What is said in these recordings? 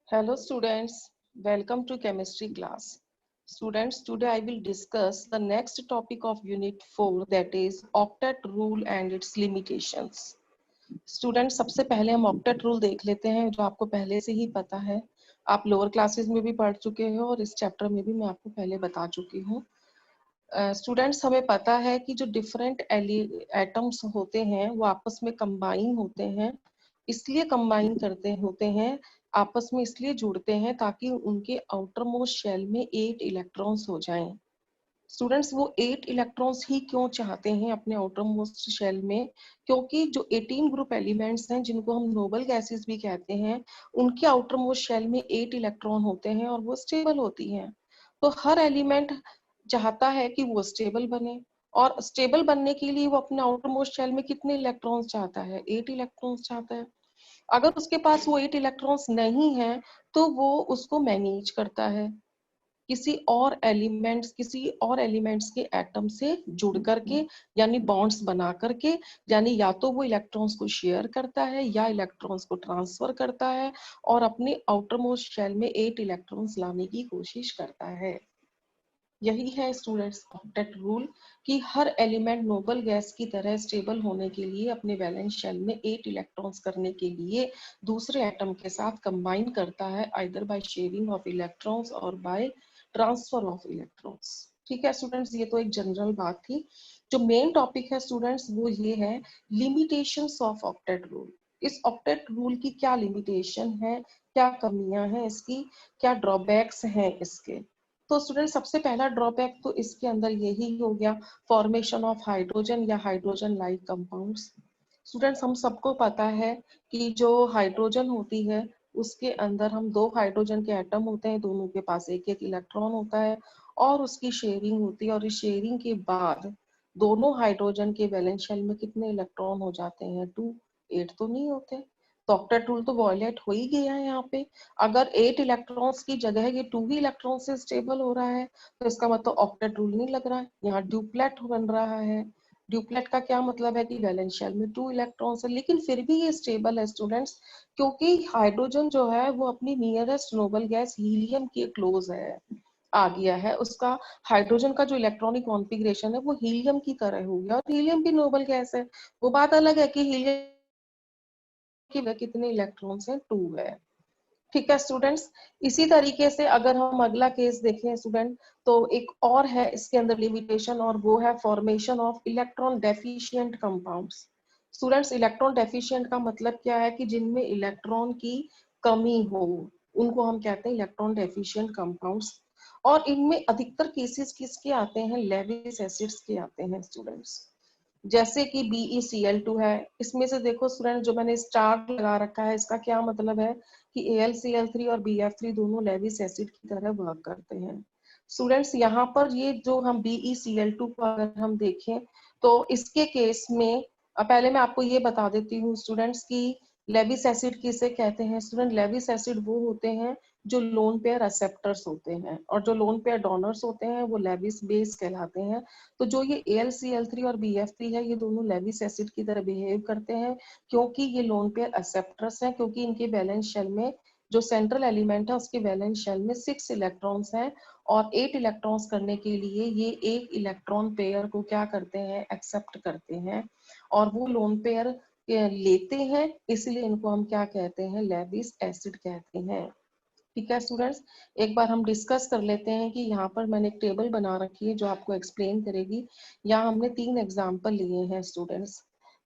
Hello students, welcome to chemistry class. Students, today I will discuss the next topic of unit 4 that is octet rule and its limitations. Students, सबसे पहले हम octet rule देख लेते हैं जो आपको पहले से ही पता है. आप लोअर क्लासेस में भी पढ़ चुके हो और इस चैप्टर में भी मैं आपको पहले बता चुकी हूँ. स्टूडेंट्स हमें पता है कि जो डिफरेंट एटम्स होते हैं वो आपस में कंबाइन होते हैं, इसलिए कंबाइन करते होते हैं, आपस में इसलिए जुड़ते हैं ताकि उनके आउटर मोस्ट शेल में 8 इलेक्ट्रॉन्स हो जाएं. स्टूडेंट्स वो 8 इलेक्ट्रॉन्स ही क्यों चाहते हैं अपने आउटर मोस्ट शेल में? क्योंकि जो 18 ग्रुप एलिमेंट्स हैं जिनको हम नोबल गैसेस भी कहते हैं, उनके आउटर मोस्ट शेल में 8 इलेक्ट्रॉन होते हैं और वो स्टेबल होती हैं. तो हर एलिमेंट चाहता है कि वो स्टेबल बने, और स्टेबल बनने के लिए वो अपने आउटर मोस्ट शेल में कितने इलेक्ट्रॉन्स चाहता है? 8 इलेक्ट्रॉन्स चाहता है. अगर उसके पास वो 8 इलेक्ट्रॉन्स नहीं है तो वो उसको मैनेज करता है किसी और एलिमेंट्स के एटम से जुड़ करके, यानी बॉन्ड्स बना करके, यानी या तो वो इलेक्ट्रॉन्स को शेयर करता है या इलेक्ट्रॉन्स को ट्रांसफर करता है और अपने आउटर मोस्ट शेल में 8 इलेक्ट्रॉन्स लाने की कोशिश करता है. यही है स्टूडेंट्स ऑक्टेट रूल कि हर एलिमेंट नोबल गैस की तरह स्टेबल होने के लिए अपने वैलेंस शेल में 8 इलेक्ट्रॉन्स करने के लिए दूसरे एटम के साथ कंबाइन करता है, either by sharing of electrons और बाय ट्रांसफर ऑफ इलेक्ट्रॉन्स. ठीक है स्टूडेंट्स, ये तो एक जनरल बात थी. जो मेन टॉपिक है स्टूडेंट्स वो ये है लिमिटेशंस ऑफ ऑक्टेट रूल. इस ऑक्टेट रूल की क्या लिमिटेशन है, क्या कमियां हैं इसकी, क्या ड्रॉबैक्स हैं इसके? तो स्टूडेंट सबसे पहला ड्रॉबैक तो इसके अंदर यही हो गया, फॉर्मेशन ऑफ हाइड्रोजन या हाइड्रोजन लाइक कंपाउंड्स. स्टूडेंट्स हम सबको पता है कि जो हाइड्रोजन होती है उसके अंदर हम दो हाइड्रोजन के एटम होते हैं, दोनों के पास एक एक इलेक्ट्रॉन होता है और उसकी शेयरिंग होती है, और इस शेयरिंग के बाद दोनों हाइड्रोजन के वैलेंस शेल में कितने इलेक्ट्रॉन हो जाते हैं? 2. 8 तो नहीं होते. तो ऑक्टेट रूल तो वॉयलेट हो ही गया है यहाँ पे. अगर 8 इलेक्ट्रॉन्स की जगह ये 2 ही इलेक्ट्रॉन से स्टेबल हो रहा है तो इसका मतलब ऑक्टेट रूल नहीं लग रहा है, यहाँ ड्यूप्लेट बन रहा है. ड्यूप्लेट का क्या मतलब है कि वैलेंस शेल में 2 इलेक्ट्रॉन्स है, लेकिन फिर भी ये स्टेबल है स्टूडेंट्स, क्योंकि हाइड्रोजन जो है वो अपनी नियरेस्ट नोबल गैस हीलियम के क्लोज है, आ गया है. उसका हाइड्रोजन का जो इलेक्ट्रॉनिक कॉन्फ़िगरेशन है वो हीलियम की तरह हो गया, और हीलियम भी नोबल गैस है. वो बात अलग है कि हीलियम की कितने इलेक्ट्रॉन्स हैं? 2 है. ठीक है स्टूडेंट्स, इसी तरीके से अगर हम अगला केस देखें स्टूडेंट, तो एक और है इसके अंदर लिमिटेशन, और वो है formation of electron deficient compounds. Students electron deficient का मतलब क्या है? कि जिनमें इलेक्ट्रॉन की कमी हो, उनको हम कहते हैं इलेक्ट्रॉन डेफिशिएंट कंपाउंड्स. और इनमें अधिकतर केसेस किसके आते हैं? लेविस एसिड्स के आते हैं स्टूडेंट्स. जैसे कि BeCl2 है, इसमें से देखो स्टूडेंट जो मैंने स्टार लगा रखा है इसका क्या मतलब है? कि AlCl3 और BF3 दोनों लेविस एसिड की तरह वर्क करते हैं. स्टूडेंट्स यहाँ पर ये जो हम BeCl2 को अगर हम देखें तो इसके केस में पहले मैं आपको ये बता देती हूँ स्टूडेंट्स की लेविस एसिड किसे कहते हैं. स्टूडेंट लेविस एसिड वो होते हैं जो लोन पेयर एक्सेप्टर्स होते हैं, और जो लोन पेयर डोनर्स होते हैं वो लेविस बेस कहलाते हैं. तो जो ये AlCl3 और BF3 है ये दोनों लेविस एसिड की तरह बिहेव करते हैं, क्योंकि ये लोन पेयर एक्सेप्टर्स हैं, क्योंकि इनके वैलेंस शेल में जो सेंट्रल एलिमेंट है उसके वैलेंस शेल में 6 इलेक्ट्रॉन्स हैं, और 8 इलेक्ट्रॉन्स करने के लिए ये एक इलेक्ट्रॉन पेयर को क्या करते हैं? एक्सेप्ट करते हैं, और वो लोन पेयर लेते हैं, इसलिए इनको हम क्या कहते हैं? लेविस एसिड कहते हैं. ठीक है स्टूडेंट्स, एक बार हम डिस्कस कर लेते हैं कि यहाँ पर मैंने एक टेबल बना रखी है जो आपको एक्सप्लेन करेगी. यहाँ हमने 3 एग्जाम्पल लिए हैं स्टूडेंट्स.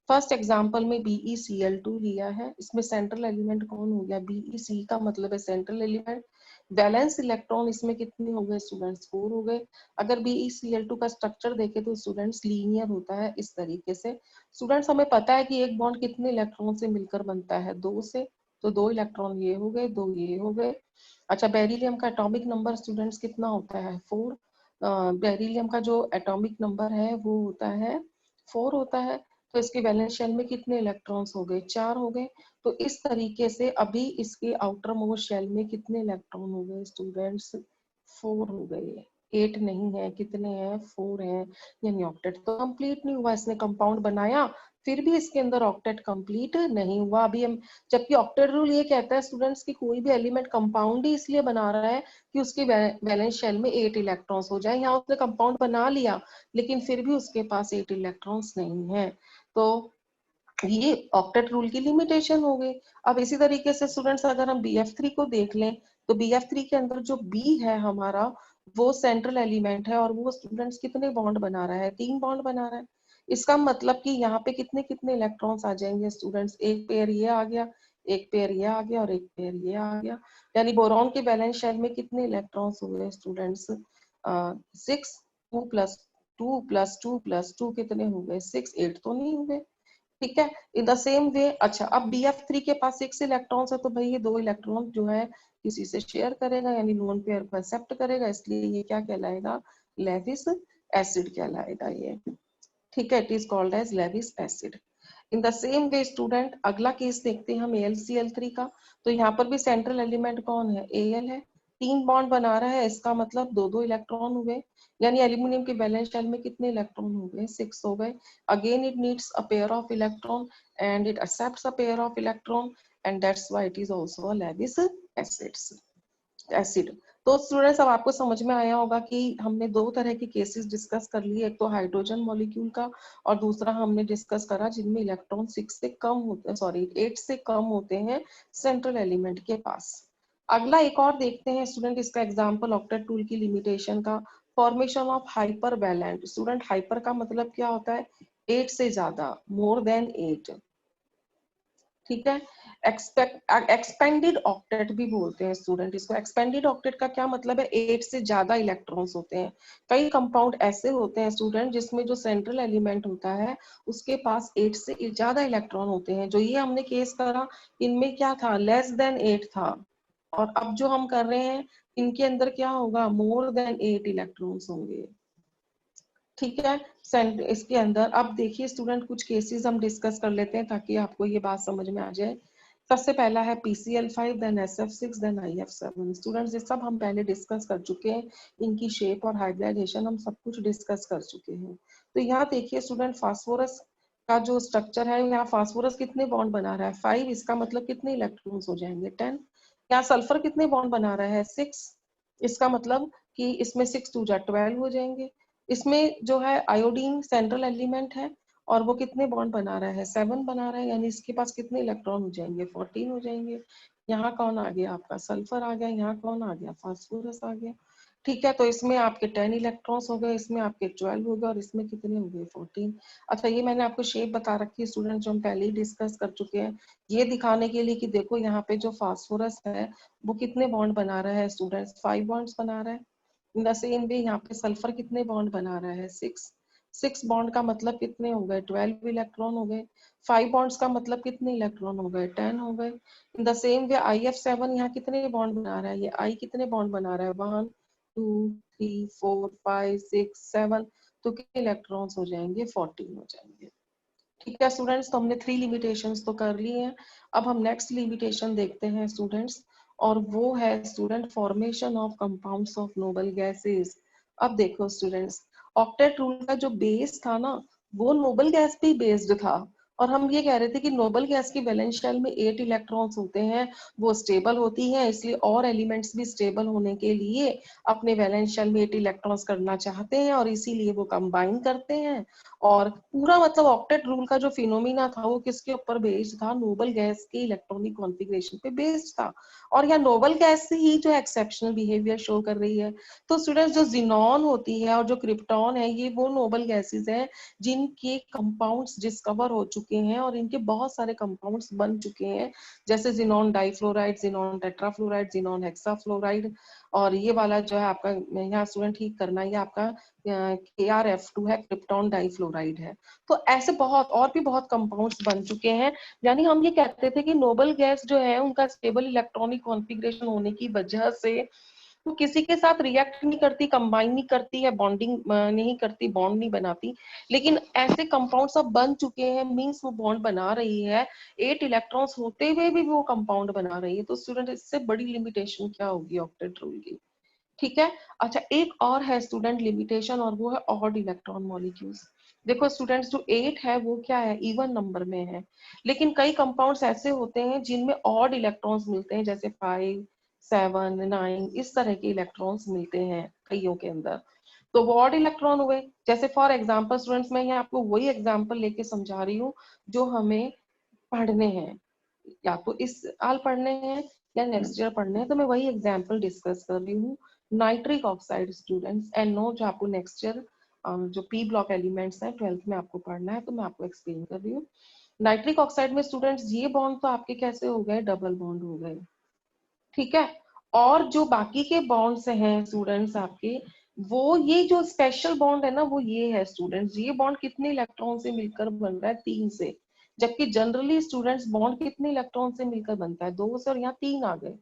फर्स्ट एग्जाम्पल में BeCl2 लिया है, इसमें सेंट्रल एलिमेंट कौन हो गया? BeC का मतलब है सेंट्रल एलिमेंट. वैलेंस इलेक्ट्रॉन इसमें कितने हो गए स्टूडेंट्स? 4 हो गए. अगर BeCl2 का स्ट्रक्चर देखें तो स्टूडेंट्स लीनियर होता है इस तरीके से. स्टूडेंट्स हमें पता है कि एक बॉन्ड कितने इलेक्ट्रॉन से मिलकर बनता है? 2 से. तो 2 इलेक्ट्रॉन ये हो गए, 2 ये हो गए. अच्छा, बेरिलियम का एटॉमिक नंबर स्टूडेंट्स कितना होता है? 4. बेरिलियम का जो एटॉमिक नंबर है वो होता है 4 होता है. तो इसके वैलेंस शेल में कितने इलेक्ट्रॉन्स हो गए? 4 हो गए. तो इस तरीके से अभी इसके आउटर मोस्ट शेल में कितने इलेक्ट्रॉन हो गए स्टूडेंट्स? 4 हो गए. 8 नहीं है, कितने हैं? 4 हैं. यानी ऑक्टेट तो कंप्लीट नहीं हुआ. इसने कंपाउंड बनाया फिर भी इसके अंदर ऑक्टेट कंप्लीट नहीं हुआ अभी हम, जबकि ऑक्टेट रूल ये कहता है स्टूडेंट्स की कोई भी एलिमेंट कंपाउंड ही इसलिए बना रहा है कि उसकी वैलेंस शेल में 8 इलेक्ट्रॉन्स हो जाए। यहाँ उसने कंपाउंड बना लिया लेकिन फिर भी उसके पास 8 इलेक्ट्रॉन्स नहीं है, तो ये ऑक्टेट रूल की लिमिटेशन हो गई। अब इसी तरीके से स्टूडेंट्स अगर हम BF3 को देख लें तो BF3 के अंदर जो B है हमारा, वो सेंट्रल एलिमेंट है और वो स्टूडेंट्स कितने बॉन्ड बना रहा है, 3 बॉन्ड बना रहा है। इसका मतलब कि यहाँ पे कितने कितने इलेक्ट्रॉन्स आ जाएंगे स्टूडेंट्स, एक पेयर ये आ गया, एक पेयर ये आ गया और एक पेयर ये आ गया। यानी बोरॉन के वैलेंस शेल में कितने इलेक्ट्रॉन्स हुए स्टूडेंट्स, 6, 2+2+2+2 कितने हो गए, 6, 8 तो नहीं हुए। ठीक है, इन द सेम वे। अच्छा, अब BF3 के पास 6 इलेक्ट्रॉन्स है तो भाई ये 2 इलेक्ट्रॉन जो है किसी से शेयर करेगा यानी लोन पेयर को एक्सेप्ट करेगा, इसलिए ये क्या कहलाएगा, लेविस एसिड कहलाएगा ये। ठीक है, it is called as Lewis acid. In the same way student अगला केस देखते हैं हम AlCl3 का। तो यहाँ पर भी सेंट्रल एलिमेंट कौन है, Al है, 3 बॉन्ड बना रहा है, इसका मतलब 2-2 इलेक्ट्रॉन हुए, यानी एल्यूमिनियम के वैलेंस शेल में कितने इलेक्ट्रॉन हो गए, 6 हो गए। Again it needs a pair of electron and it accepts a pair of electron and that's why it is also a Lewis acid. तो स्टूडेंट्स अब आपको समझ में आया होगा कि हमने 2 तरह के केसेस डिस्कस कर लिए, एक तो हाइड्रोजन मॉलिक्यूल का और दूसरा हमने डिस्कस करा जिनमें इलेक्ट्रॉन 6 से कम होते हैं, सॉरी 8 से कम होते हैं सेंट्रल एलिमेंट के पास। अगला एक और देखते हैं स्टूडेंट, इसका एग्जांपल ऑक्टेट टूल की लिमिटेशन का, formation of hypervalent. Student hyper का मतलब क्या होता है, 8 से ज्यादा, मोर देन 8। ठीक है, एक्सपेंडेड ऑक्टेट भी बोलते हैं स्टूडेंट इसको। एक्सपेंडेड ऑक्टेट का क्या मतलब है, 8 से ज्यादा इलेक्ट्रॉन्स होते हैं। कई कंपाउंड ऐसे होते हैं स्टूडेंट जिसमें जो सेंट्रल एलिमेंट होता है उसके पास 8 से ज्यादा इलेक्ट्रॉन होते हैं। जो ये हमने केस करा इनमें क्या था, लेस देन 8 था, और अब जो हम कर रहे हैं इनके अंदर क्या होगा, मोर देन 8 इलेक्ट्रॉन्स होंगे। ठीक है, इसके अंदर अब देखिए स्टूडेंट कुछ केसेस हम डिस्कस कर लेते हैं ताकि आपको ये बात समझ में आ जाए। सबसे पहला है PCl5, then SF6, then IF7। Students ये सब हम पहले डिस्कस कर चुके हैं, इनकी शेप और हाइब्रिडाइजेशन हम सब कुछ डिस्कस कर चुके हैं। तो यहाँ देखिए स्टूडेंट फास्फोरस का जो स्ट्रक्चर है, यहाँ फास्फोरस कितने बॉन्ड बना रहा है, 5, इसका मतलब कितने इलेक्ट्रॉन्स हो जाएंगे, 10। यहाँ सल्फर कितने बॉन्ड बना रहा है, 6, इसका मतलब कि इसमें 6 2 12 हो जाएंगे। इसमें जो है आयोडीन सेंट्रल एलिमेंट है और वो कितने बॉन्ड बना रहा है, 7 बना रहा है, यानी इसके पास कितने इलेक्ट्रॉन हो जाएंगे, 14 हो जाएंगे। यहाँ कौन आ गया, आपका सल्फर आ गया, यहाँ कौन आ गया, फास्फोरस आ गया। ठीक है, तो इसमें आपके 10 इलेक्ट्रॉन्स हो गए, इसमें आपके 12 हो गए और इसमें कितने हो गए, 14। अच्छा, ये मैंने आपको शेप बता रखी है स्टूडेंट जो हम पहले ही डिस्कस कर चुके हैं, ये दिखाने के लिए कि देखो यहाँ पे जो फास्फोरस है वो कितने बॉन्ड बना रहा है स्टूडेंट्स, 5 बॉन्ड्स बना रहा है। इन द सेम वे यहाँ पे सल्फर कितने बॉन्ड बना रहा है, 6। 6 बॉन्ड का मतलब कितने हो गए, 12 इलेक्ट्रॉन हो गए। 5 बॉन्ड्स का मतलब कितने इलेक्ट्रॉन हो गए, 10 हो गए। इन द सेम वे IF7 यहाँ कितने बॉन्ड बना रहा है, ये I कितने बॉन्ड बना रहा है, 1 2 3 4 5 6 7, तो कितने इलेक्ट्रॉन्स हो जाएंगे, 14 हो जाएंगे। ठीक है स्टूडेंट्स, तो हमने 3 लिमिटेशंस तो कर ली हैं। अब हम नेक्स्ट लिमिटेशन देखते हैं स्टूडेंट्स, और वो है student formation of compounds of noble gases. अब देखो स्टूडेंट्स, ऑक्टेट रूल का जो बेस था ना वो नोबल गैस पे बेस्ड था, और हम ये कह रहे थे कि नोबल गैस की वैलेंस शेल में 8 इलेक्ट्रॉन्स होते हैं, वो स्टेबल होती हैं, इसलिए और एलिमेंट्स भी स्टेबल होने के लिए अपने वैलेंस शेल में 8 इलेक्ट्रॉन्स करना चाहते हैं और इसीलिए वो कंबाइन करते हैं। और पूरा मतलब ऑक्टेट रूल का जो फिनोमिना था वो किसके ऊपर बेस्ड था, नोबल गैस के इलेक्ट्रॉनिक कॉन्फ़िगरेशन पे बेस्ड था, और यह नोबल गैस से ही जो एक्सेप्शनल बिहेवियर शो कर रही है। तो स्टूडेंट्स जो जिनॉन होती है और जो क्रिप्टॉन है ये वो नोबल गैसेस हैं जिनके कंपाउंड्स डिस्कवर हो चुके हैं और इनके बहुत सारे कंपाउंड्स बन चुके हैं, जैसे xenon difluoride, xenon tetrafluoride, xenon hexafluoride. और ये वाला जो है आपका यहाँ स्टूडेंट ठीक करना, ये आपका KrF2 है, क्रिप्टॉन डाइफ्लोराइड है। तो ऐसे बहुत और भी बहुत कंपाउंड्स बन चुके हैं। यानी हम ये कहते थे कि नोबल गैस जो है उनका स्टेबल इलेक्ट्रॉनिक कॉन्फ़िगरेशन होने की वजह से वो किसी के साथ रिएक्ट नहीं करती, कंबाइन नहीं करती है, बॉन्डिंग नहीं करती, बॉन्ड नहीं बनाती। लेकिन ऐसे कंपाउंड्स अब बन चुके हैं, मींस वो बॉन्ड बना रही है, 8 इलेक्ट्रॉन्स होते हुए भी वो कंपाउंड बना रही है। तो स्टूडेंट इससे बड़ी लिमिटेशन क्या होगी ऑक्टेट रूल की। ठीक है, अच्छा एक और है स्टूडेंट लिमिटेशन, और वो है ऑड इलेक्ट्रॉन मॉलिक्यूल्स। देखो स्टूडेंट्स, जो 8 है वो क्या है, इवन नंबर में है, लेकिन कई कंपाउंड्स ऐसे होते हैं जिनमें ऑड इलेक्ट्रॉन्स मिलते हैं, जैसे 5, 7, 9 इस तरह के इलेक्ट्रॉन्स मिलते हैं कईयों के अंदर, तो वो ऑड इलेक्ट्रॉन हुए। जैसे फॉर एग्जांपल स्टूडेंट्स, मैं यहाँ आपको वही एग्जांपल लेके समझा रही हूँ जो हमें पढ़ने हैं, या तो इस साल पढ़ने हैं या नेक्स्ट ईयर पढ़ने हैं, तो मैं वही एग्जांपल डिस्कस कर रही हूँ। नाइट्रिक ऑक्साइड स्टूडेंट्स, NO, जो आपको नेक्स्ट ईयर जो पी ब्लॉक एलिमेंट्स हैं 12th में आपको पढ़ना है, तो मैं आपको एक्सप्लेन कर रही हूँ। नाइट्रिक ऑक्साइड में स्टूडेंट्स ये बॉन्ड तो आपके कैसे हो गए, डबल बॉन्ड हो गए, ठीक है। और जो बाकी के बॉन्ड्स हैं स्टूडेंट्स आपके, वो ये जो स्पेशल बॉन्ड है ना, वो ये है स्टूडेंट्स, ये बॉन्ड कितने इलेक्ट्रॉन से मिलकर बन रहा है, 3 से, जबकि जनरली स्टूडेंट्स बॉन्ड कितने इलेक्ट्रॉन से मिलकर बनता है, 2 से, और यहाँ 3 आ गए।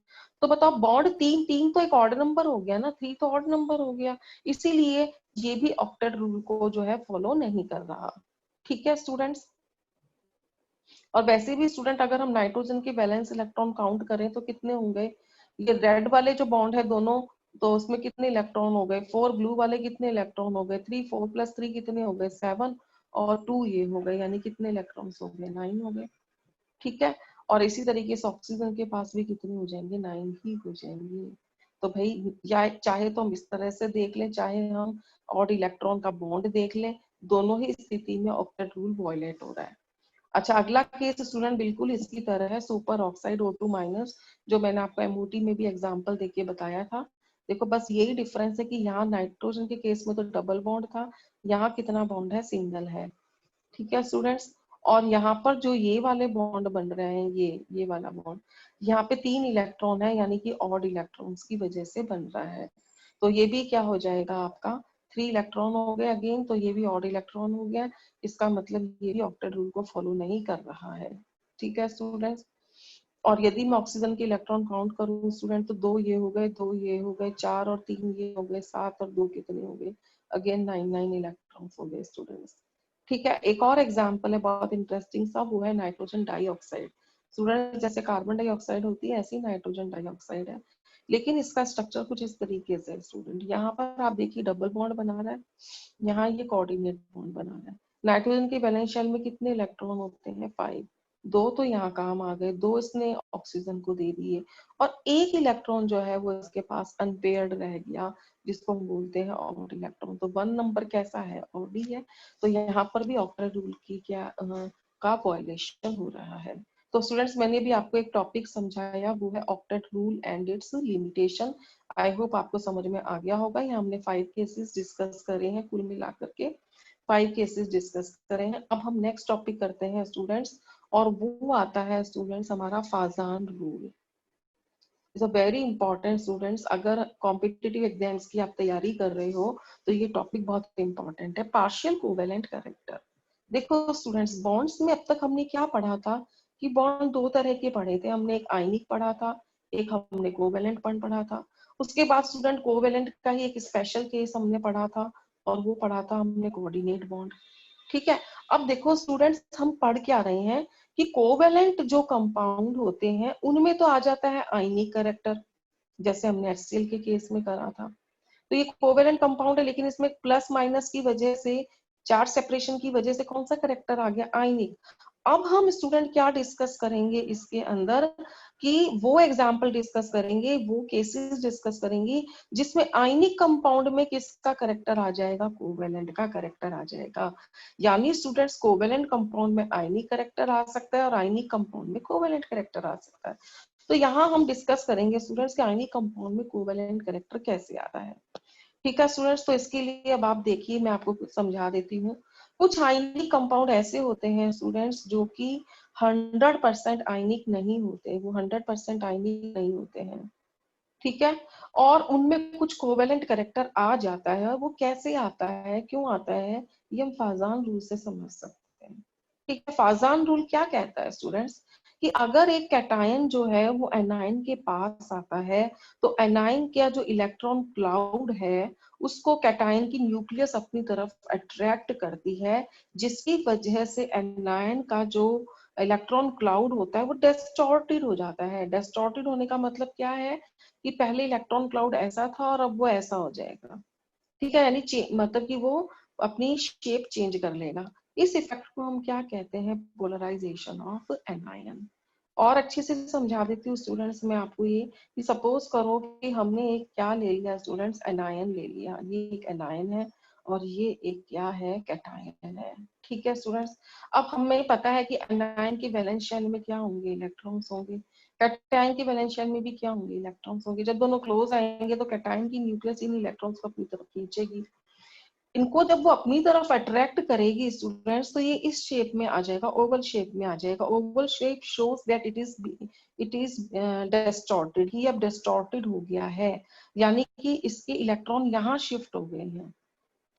तो बताओ, बॉन्ड 3, 3 तो एक ऑड नंबर हो गया ना, 3 तो ऑड नंबर हो गया, इसीलिए ये भी ऑक्टेट रूल को जो है फॉलो नहीं कर रहा, ठीक है स्टूडेंट्स। और वैसे भी स्टूडेंट, अगर हम नाइट्रोजन के वैलेंस इलेक्ट्रॉन काउंट करें तो कितने होंगे, ये रेड वाले जो बॉन्ड है दोनों, तो उसमें कितने इलेक्ट्रॉन हो गए 4, ब्लू वाले कितने इलेक्ट्रॉन हो गए 3, 4 + 3 कितने हो गए 7, और 2 ये हो गए, यानी कितने इलेक्ट्रॉन्स हो गए 9 हो गए, ठीक है। और इसी तरीके से ऑक्सीजन के पास भी कितने हो जाएंगे, 9 ही हो जाएंगे। तो भाई, या चाहे तो हम इस तरह से देख लें, चाहे हम और इलेक्ट्रॉन का बॉन्ड देख लें, दोनों ही स्थिति में ऑक्टेट रूल वायलेट हो रहा है। अच्छा, अगला केस स्टूडेंट बिल्कुल इसकी तरह है, सुपर ऑक्साइड O2-, जो मैंने आपको एमओटी में भी एग्जांपल देके बताया था। देखो, बस यही डिफरेंस है कि यहाँ नाइट्रोजन के केस में तो डबल बॉन्ड था, यहाँ कितना बॉन्ड है, सिंगल है, ठीक है स्टूडेंट्स। और यहाँ पर जो ये वाले बॉन्ड बन रहे हैं, ये वाला बॉन्ड, यहाँ पे 3 इलेक्ट्रॉन है, यानी कि ऑड इलेक्ट्रॉन्स की वजह से बन रहा है, तो ये भी क्या हो जाएगा आपका, 3 इलेक्ट्रॉन हो गए अगेन, तो ये भी ऑड इलेक्ट्रॉन हो गया, इसका मतलब ये भी ऑक्टेट रूल को फॉलो नहीं कर रहा है, ठीक है स्टूडेंट्स। और यदि मैं ऑक्सीजन के इलेक्ट्रॉन काउंट करूं स्टूडेंट, तो 2 ये हो गए, 2 ये हो गए, 4 और 3 ये हो गए, 7 और 2 कितने हो गए, अगेन 9 इलेक्ट्रॉन्स हो गए स्टूडेंट्स, ठीक है। एक और एग्जांपल है बहुत इंटरेस्टिंग सा, वो है नाइट्रोजन डाइऑक्साइड। स्टूडेंट, जैसे कार्बन डाइऑक्साइड होती है, ऐसी नाइट्रोजन डाइऑक्साइड है, लेकिन इसका स्ट्रक्चर कुछ इस तरीके से है स्टूडेंट, यहाँ पर आप देखिए डबल बॉन्ड बना रहा है, यहाँ ये कोऑर्डिनेट बॉन्ड बना रहा है। नाइट्रोजन के वैलेंस शेल में कितने इलेक्ट्रॉन होते हैं, 5, 2 तो यहाँ काम आ गए, 2 इसने ऑक्सीजन को दे दिए, और एक इलेक्ट्रॉन जो है वो इसके पास अनपेयर्ड रह गया, जिसको हम बोलते हैं ऑड इलेक्ट्रॉन। तो 1 नंबर कैसा है, ऑड ही है, तो यहाँ पर भी ऑक्टेट रूल की का वायलेशन हो रहा है। तो स्टूडेंट्स, मैंने भी आपको एक टॉपिक समझाया, वो है octet rule and it's limitation. I hope आपको समझ में आ गया होगा। यहाँ हमने 5 केसेस डिस्कस करे हैं, कुल मिलाकर के 5 केसेस डिस्कस करे हैं। अब हम नेक्स्ट टॉपिक करते हैं स्टूडेंट्स, और वो आता है स्टूडेंट्स हमारा Fajans rule. Is a very important students, अगर कॉम्पिटिटिव एग्जाम्स की आप तैयारी कर रहे हो तो ये टॉपिक बहुत इंपॉर्टेंट है, पार्शियल कोवेलेंट कैरेक्टर। देखो स्टूडेंट्स, बॉन्ड्स में अब तक हमने क्या पढ़ा था, कि बॉन्ड 2 तरह के पढ़े थे हमने, एक आयनिक पढ़ा था, एक हमने कोवेलेंट बॉन्ड पढ़ा था। उसके बाद स्टूडेंट कोवेलेंट का ही एक स्पेशल केस हमने पढ़ा था, और वो पढ़ा था हमने कोऑर्डिनेट बॉन्ड, ठीक है। अब देखो स्टूडेंट्स, हम पढ़ क्या रहे हैं, कि कोवेलेंट जो कंपाउंड होते हैं उनमें तो आ जाता है आयनिक कैरेक्टर, जैसे हमने HCl के केस में करा था। तो ये कोवेलेंट कंपाउंड है, लेकिन इसमें प्लस माइनस की वजह से, चार्ज सेपरेशन की वजह से कौन सा कैरेक्टर आ गया, आयनिक। अब हम स्टूडेंट क्या डिस्कस करेंगे इसके अंदर, कि वो एग्जाम्पल डिस्कस करेंगे, वो केसेस डिस्कस करेंगे जिसमें आयनिक कंपाउंड में किसका करेक्टर आ जाएगा, कोवेलेंट का करेक्टर आ जाएगा। यानी स्टूडेंट्स, कोवेलेंट कंपाउंड में आयनिक करेक्टर आ सकता है, और आयनिक कंपाउंड में कोवेलेंट करेक्टर आ सकता है। तो यहाँ हम डिस्कस करेंगे स्टूडेंट्स कि आयनिक कंपाउंड में कोवेलेंट करेक्टर कैसे आता है, ठीक है स्टूडेंट्स। तो इसके लिए अब आप देखिए, मैं आपको कुछ समझा देती हूँ। कुछ आयनिक कंपाउंड ऐसे होते हैं स्टूडेंट्स जो कि 100% आयनिक नहीं होते, वो 100% आयनिक नहीं होते हैं, ठीक है। और उनमें कुछ कोवेलेंट करेक्टर आ जाता है, और वो कैसे आता है, क्यों आता है, ये हम फाजान रूल से समझ सकते हैं, ठीक है। फाजान रूल क्या कहता है स्टूडेंट्स, कि अगर एक कैटायन जो है वो एनायन के पास आता है, तो एनायन का जो इलेक्ट्रॉन क्लाउड है उसको कैटायन की न्यूक्लियस अपनी तरफ अट्रैक्ट करती है, जिसकी वजह से एनायन का जो इलेक्ट्रॉन क्लाउड होता है वो डिस्टॉर्टेड हो जाता है। डिस्टॉर्टेड होने का मतलब क्या है, कि पहले इलेक्ट्रॉन क्लाउड ऐसा था और अब वो ऐसा हो जाएगा, ठीक है। यानी मतलब कि वो अपनी शेप चेंज कर लेगा। इस इफेक्ट को हम क्या कहते हैं? Polarisation of anion. और अच्छे से समझा देती हूँ स्टूडेंट्स मैं आपको ये कि सपोज करो कि हमने एक क्या ले लिया स्टूडेंट्स, एनायन ले लिया। ये एक एनायन है और ये एक क्या है? कैटायन है। ठीक है स्टूडेंट्स। अब हमें पता है कि एनायन की वैलेंस शेल में क्या होंगे? इलेक्ट्रॉन्स होंगे। कैटायन की वैलेंस शेल में भी क्या होंगे? इलेक्ट्रॉन्स होंगे। जब दोनों क्लोज आएंगे तो कैटायन की न्यूक्लियस इन इलेक्ट्रॉन्स को अपनी तरफ खींचेगी। इनको जब वो अपनी तरफ अट्रैक्ट करेगी स्टूडेंट्स, तो ये इस शेप में आ जाएगा, ओवल शेप में आ जाएगा। Oval shape shows that it is distorted. ही अब डिस्टॉर्टेड हो गया है, यानी कि इसके इलेक्ट्रॉन यहाँ शिफ्ट हो गए हैं।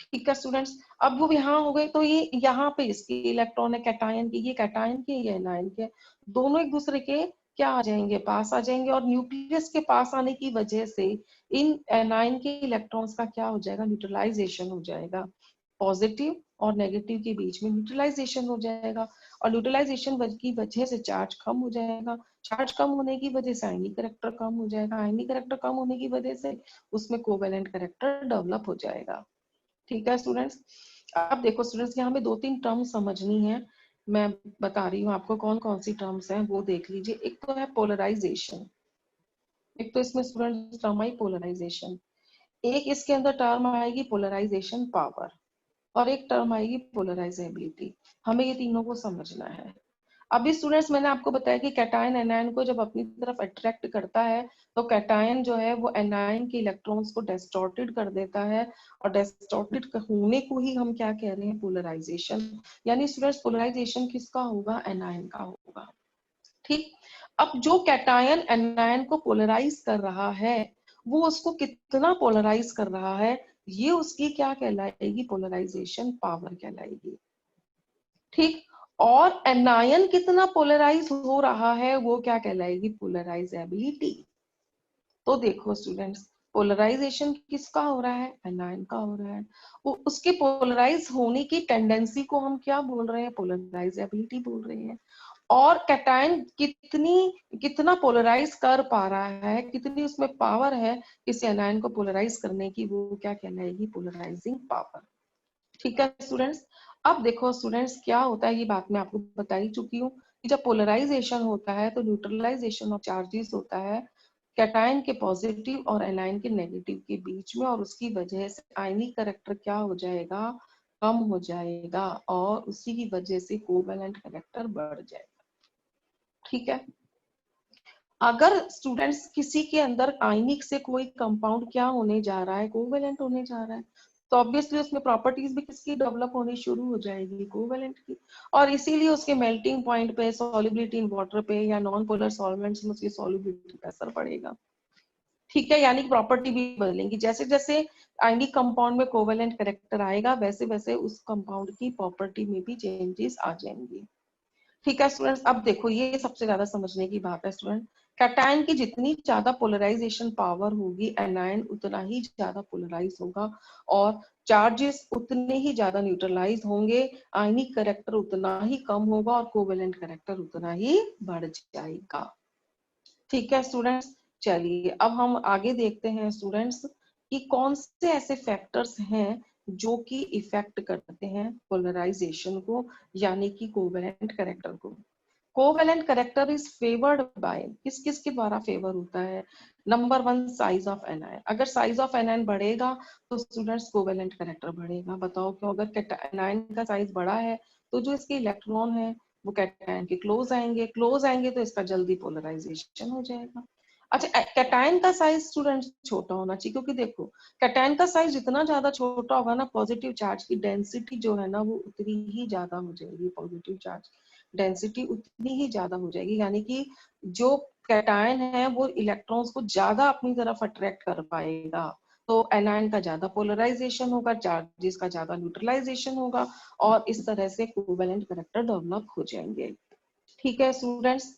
ठीक है स्टूडेंट्स। अब वो यहाँ हो गए तो ये यहाँ पे इसके इलेक्ट्रॉन है कैटायन के, ये कैटायन के, ये एनायन के, दोनों एक दूसरे के क्या आ जाएंगे? पास आ जाएंगे। और न्यूक्लियस के पास आने की वजह से इन एनायन के इलेक्ट्रॉन्स का क्या हो जाएगा? न्यूट्रलाइजेशन हो जाएगा। पॉजिटिव और नेगेटिव के बीच में न्यूट्रलाइजेशन हो जाएगा। और न्यूट्रलाइजेशन की वजह से चार्ज कम हो जाएगा। चार्ज कम होने की वजह से आयनिक करैक्टर कम हो जाएगा। आयनिक करैक्टर कम होने की वजह से उसमें कोवेलेंट करैक्टर डेवलप हो जाएगा। ठीक है स्टूडेंट्स। अब देखो स्टूडेंट्स, यहाँ हमें 2-3 टर्म समझनी है। मैं बता रही हूँ आपको कौन कौन सी टर्म्स हैं, वो देख लीजिए। एक तो है पोलराइजेशन। एक तो इसमें स्टूडेंट्स टर्म आई पोलराइजेशन। एक इसके अंदर टर्म आएगी पोलराइजेशन पावर, और एक टर्म आएगी पोलराइजेबिलिटी। हमें ये तीनों को समझना है। अभी स्टूडेंट्स मैंने आपको बताया कि कैटायन एनायन को जब अपनी तरफ अट्रैक्ट करता है तो कैटायन जो है वो एनायन के इलेक्ट्रॉन्स को डिस्टॉर्टेड कर देता है। और डिस्टॉर्टेड होने को ही हम क्या कह रहे हैं? पोलराइजेशन। यानी स्टूडेंट्स पोलराइजेशन किसका होगा? एनायन का होगा। ठीक। अब जो कैटायन एनायन को पोलराइज कर रहा है, वो उसको कितना पोलराइज कर रहा है, ये उसकी क्या कहलाएगी? पोलराइजेशन पावर कहलाएगी। ठीक। और एनायन कितना पोलराइज हो रहा है, वो क्या कहलाएगी? पोलराइजेबिलिटी। तो देखो स्टूडेंट्स, पोलराइजेशन किसका हो रहा है? एनायन का हो रहा है। उसके पोलराइज होने की टेंडेंसी को हम क्या बोल रहे हैं? पोलराइजेबिलिटी बोल रहे हैं। और कैटायन कितना पोलराइज कर पा रहा है, कितनी उसमें पावर है किसी एनायन को पोलराइज करने की, वो क्या कहलाएगी? Polarising power. ठीक है स्टूडेंट्स। अब देखो स्टूडेंट्स, क्या होता है ये बात मैं आपको बता ही चुकी हूँ कि जब पोलराइजेशन होता है तो न्यूट्रलाइजेशन ऑफ चार्जेस होता है कैटायन के पॉजिटिव और एनायन के नेगेटिव के बीच में, और उसकी वजह से आयनिक करैक्टर क्या हो जाएगा? कम हो जाएगा। और उसी की वजह से कोवेलेंट करैक्टर बढ़ जाएगा। ठीक है। अगर स्टूडेंट्स किसी के अंदर आयनिक से कोई कंपाउंड क्या होने जा रहा है? कोवेलेंट होने जा रहा है, तो ऑब्वियसली उसमें प्रॉपर्टीज भी किसकी डेवलप होनी शुरू हो जाएगी? कोवेलेंट की। और इसीलिए उसके मेल्टिंग पॉइंट पे, सॉल्युबिलिटी इन वाटर पे या नॉन पोलर सॉल्वेंट्स में उसकी सॉल्युबिलिटी पर असर पड़ेगा। ठीक है। यानी प्रॉपर्टी भी बदलेंगी। जैसे जैसे आयनिक कंपाउंड में कोवेलेंट कैरेक्टर आएगा, वैसे वैसे उस कंपाउंड की प्रॉपर्टी में भी चेंजेस आ जाएंगी। ठीक है स्टूडेंट्स। अब देखो ये सबसे ज्यादा समझने की बात है स्टूडेंट। कैटायन की जितनी ज्यादा पोलराइजेशन पावर होगी, एनायन उतना ही ज्यादा पोलराइज होगा, और चार्जेस उतने ही ज्यादा न्यूट्रलाइज होंगे, आयनिक करैक्टर उतना ही कम होगा, और कोवेलेंट करैक्टर उतना ही बढ़ जाएगा। ठीक है स्टूडेंट्स। चलिए अब हम आगे देखते हैं स्टूडेंट्स कि कौन से ऐसे फैक्टर्स हैं जो कि इफेक्ट करते हैं पोलराइजेशन को, यानी कि कोवेलेंट करैक्टर को। Covalent character is favoured by, किस किस के द्वारा फेवर होता है? Number 1, size of anion. अगर साइज ऑफ एनायन बढ़ेगा तो स्टूडेंट्स कोवेलेंट करैक्टर बढ़ेगा। बताओ क्यों? अगर एनायन का साइज बड़ा है तो जो इसके इलेक्ट्रॉन है वो कैटायन के क्लोज आएंगे तो इसका जल्दी पोलराइजेशन हो जाएगा। अच्छा, कैटायन का साइज स्टूडेंट्स छोटा होना चाहिए, क्योंकि देखो कैटायन का साइज जितना ज्यादा छोटा होगा ना, पॉजिटिव चार्ज की डेंसिटी जो है ना वो उतनी ही ज्यादा हो जाएगी। पॉजिटिव चार्ज डेंसिटी उतनी ही ज्यादा हो जाएगी, यानी कि जो कैटायन है वो इलेक्ट्रॉन्स को ज्यादा अपनी तरफ अट्रैक्ट कर पाएगा। तो एनायन का ज्यादा पोलराइजेशन होगा, चार्जेस का ज्यादा न्यूट्रलाइजेशन होगा, और इस तरह से कोवेलेंट करैक्टर डेवलप हो जाएंगे। ठीक है स्टूडेंट्स।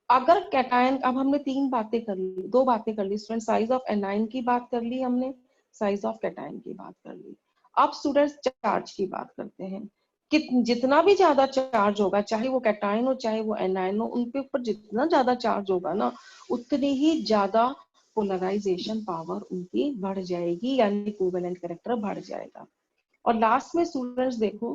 अगर कैटायन, अब हमने 3 बातें कर ली, 2 बातें कर ली स्टूडेंट, साइज ऑफ एनायन की बात कर ली हमने, साइज ऑफ कैटायन की बात कर ली। अब स्टूडेंट्स चार्ज की बात करते हैं कि जितना भी ज्यादा चार्ज होगा, चाहे वो कैटायन हो चाहे वो एनायन हो, उनके ऊपर जितना ज्यादा चार्ज होगा ना, उतनी ही ज्यादा पोलराइजेशन पावर उनकी बढ़ जाएगी, यानी कोवेलेंट कैरेक्टर बढ़ जाएगा। और लास्ट में स्टूडेंट्स देखो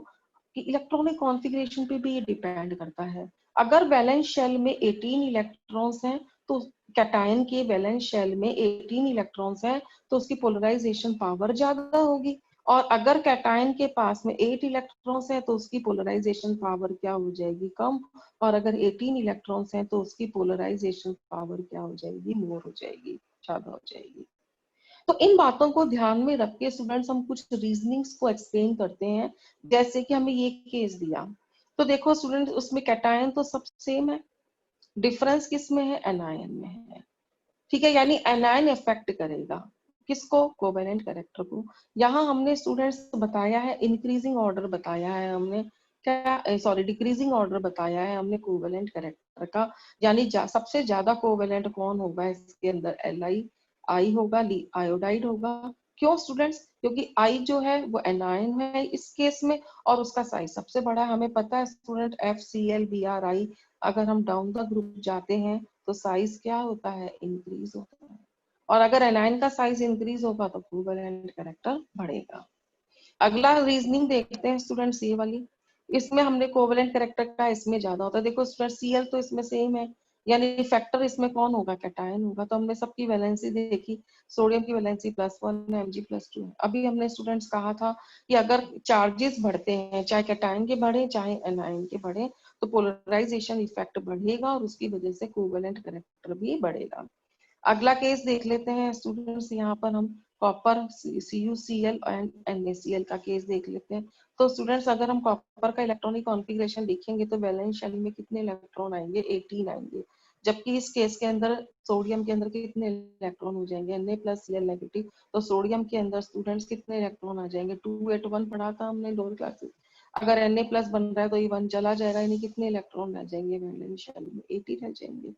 कि इलेक्ट्रॉनिक कॉन्फ़िगरेशन पे भी ये डिपेंड करता है। अगर वैलेंस शेल में 18 इलेक्ट्रॉन्स हैं तो कैटायन के वैलेंस शेल में 18 इलेक्ट्रॉन्स हैं तो उसकी पोलराइजेशन पावर ज्यादा होगी। और अगर कैटायन के पास में 8 इलेक्ट्रॉन्स हैं तो उसकी पोलराइजेशन पावर क्या हो जाएगी, कम। और अगर 18 इलेक्ट्रॉन्स हैं तो उसकी पोलराइजेशन पावर क्या हो जाएगी, मोर हो जाएगी, ज्यादा हो जाएगी। तो इन बातों को ध्यान में रख के स्टूडेंट्स हम कुछ रीजनिंग्स को एक्सप्लेन करते हैं। जैसे कि हमें ये केस दिया, तो देखो स्टूडेंट उसमें कैटायन तो सब सेम है, डिफरेंस किस में है, एनायन में है। ठीक है, यानी एनायन इफेक्ट करेगा किसको, कोवेलेंट कैरेक्टर को। यहाँ हमने स्टूडेंट्स बताया है इंक्रीजिंग ऑर्डर बताया है हमने, क्या सॉरी डिक्रीजिंग ऑर्डर बताया है हमने कोवेलेंट कैरेक्टर का। यानी सबसे ज्यादा कोवेलेंट कौन होगा इसके अंदर, आई होगा, आयोडाइड होगा। क्यों स्टूडेंट्स, क्योंकि आई जो है वो एनायन है इस केस में, और उसका साइज सबसे बड़ा है। हमें पता है स्टूडेंट FCl Br अगर हम डाउन द ग्रुप जाते हैं तो साइज क्या होता है, इंक्रीज होता है। और अगर एनायन का साइज इंक्रीज होगा तो कोवेलेंट कैरेक्टर बढ़ेगा। अगला रीजनिंग देखते हैं स्टूडेंट्स, ये वाली। इसमें हमने कोवेलेंट कैरेक्टर का इसमें ज्यादा होता है। देखो स्टूडेंट Cl तो इसमें सेम है, यानी फैक्टर इसमें कौन होगा, कैटायन होगा। तो हमने सबकी वैलेंसी देखी, सोडियम की वैलेंसी +1 है, Mg+2 है। अभी हमने स्टूडेंट्स कहा था कि अगर चार्जेस बढ़ते हैं, चाहे कैटायन के बढ़े चाहे एनायन के बढ़े, तो पोलराइजेशन इफेक्ट बढ़ेगा और उसकी वजह से कोवेलेंट कैरेक्टर भी बढ़ेगा। अगला केस देख लेते हैं स्टूडेंट्स, यहाँ पर हम कॉपर CuCl एंड NaCl का केस देख लेते हैं। तो स्टूडेंट्स अगर हम कॉपर का इलेक्ट्रॉनिक कॉन्फ़िगरेशन देखेंगे तो वैलेंस शेल में कितने इलेक्ट्रॉन आएंगे, 18 आएंगे। जबकि इस केस के अंदर सोडियम के अंदर कितने इलेक्ट्रॉन हो जाएंगे, Na+Cl-। तो सोडियम के अंदर स्टूडेंट्स कितने इलेक्ट्रॉन आ जाएंगे, 281 पढ़ा था हमने लोअर क्लासेस। अगर Na+ बन रहा है तो ये 1 चला जाएगा, यानी कितने इलेक्ट्रॉन रह जाएंगे वैलेंस शेल में, 80 रह जाएंगे।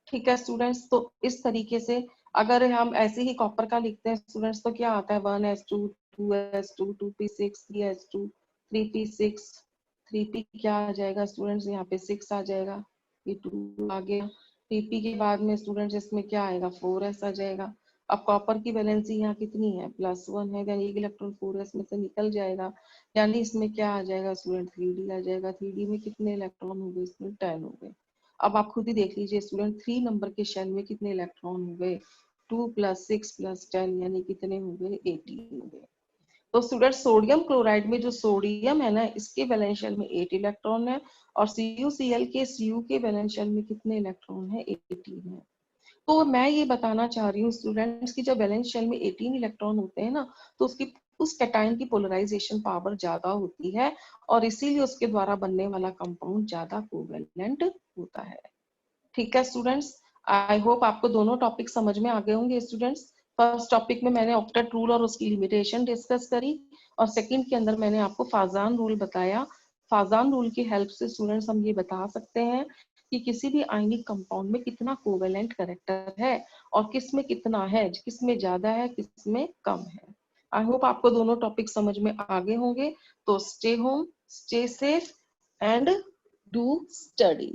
ठीक है स्टूडेंट्स, तो इस तरीके से अगर हम ऐसे ही कॉपर का लिखते हैं स्टूडेंट्स तो क्या आता है, 1s2 2s2 2p6 3s2 3p6 3p क्या आ जाएगा स्टूडेंट्स, यहाँ पे 6 आ जाएगा, ये 2 आ गया। pp के बाद में स्टूडेंट्स इसमें क्या आएगा, 4s आ जाएगा। अब कॉपर की वैलेंसी यहाँ कितनी है, +1 है, यानी एक इलेक्ट्रॉन 4s में से निकल जाएगा, यानी इसमें क्या आ जाएगा स्टूडेंट, 3d आ जाएगा। 3d में कितने इलेक्ट्रॉन हो गए, इसमें 10 हो गए। अब आप खुद ही देख लीजिए स्टूडेंट, 3 नंबर के शेल में कितने इलेक्ट्रॉन हो गए, 2 + 6 + 10 यानी कितने हो गए, 18 हो गए। तो स्टूडेंट सोडियम क्लोराइड में जो सोडियम है ना, इसके वैलेंस शेल में 8 इलेक्ट्रॉन है, और CuCl के Cu के वैलेंस शेल में कितने इलेक्ट्रॉन है, 18 है। तो मैं ये बताना चाह रही हूँ स्टूडेंट्स की जब वैलेंस शेल में 18 इलेक्ट्रॉन होते हैं ना, तो उसकी उस कैटायन की पोलराइजेशन पावर ज्यादा होती है, और इसीलिए उसके द्वारा बनने वाला कंपाउंड ज्यादा कोवेलेंट होता है। ठीक है स्टूडेंट्स, आई होप आपको दोनों टॉपिक समझ में आ गए होंगे स्टूडेंट्स। फर्स्ट टॉपिक में मैंने ऑक्टेट रूल और उसकी लिमिटेशन डिस्कस करी, और सेकंड के अंदर मैंने आपको फाजान रूल बताया। फाजान रूल की हेल्प से स्टूडेंट्स हम ये बता सकते हैं कि किसी भी आयनिक कंपाउंड में कितना कोवेलेंट कैरेक्टर है, और किस में कितना है, किस में ज्यादा है, किस में कम है। आई होप आपको दोनों टॉपिक समझ में आ गए होंगे। तो stay home, stay safe and do study.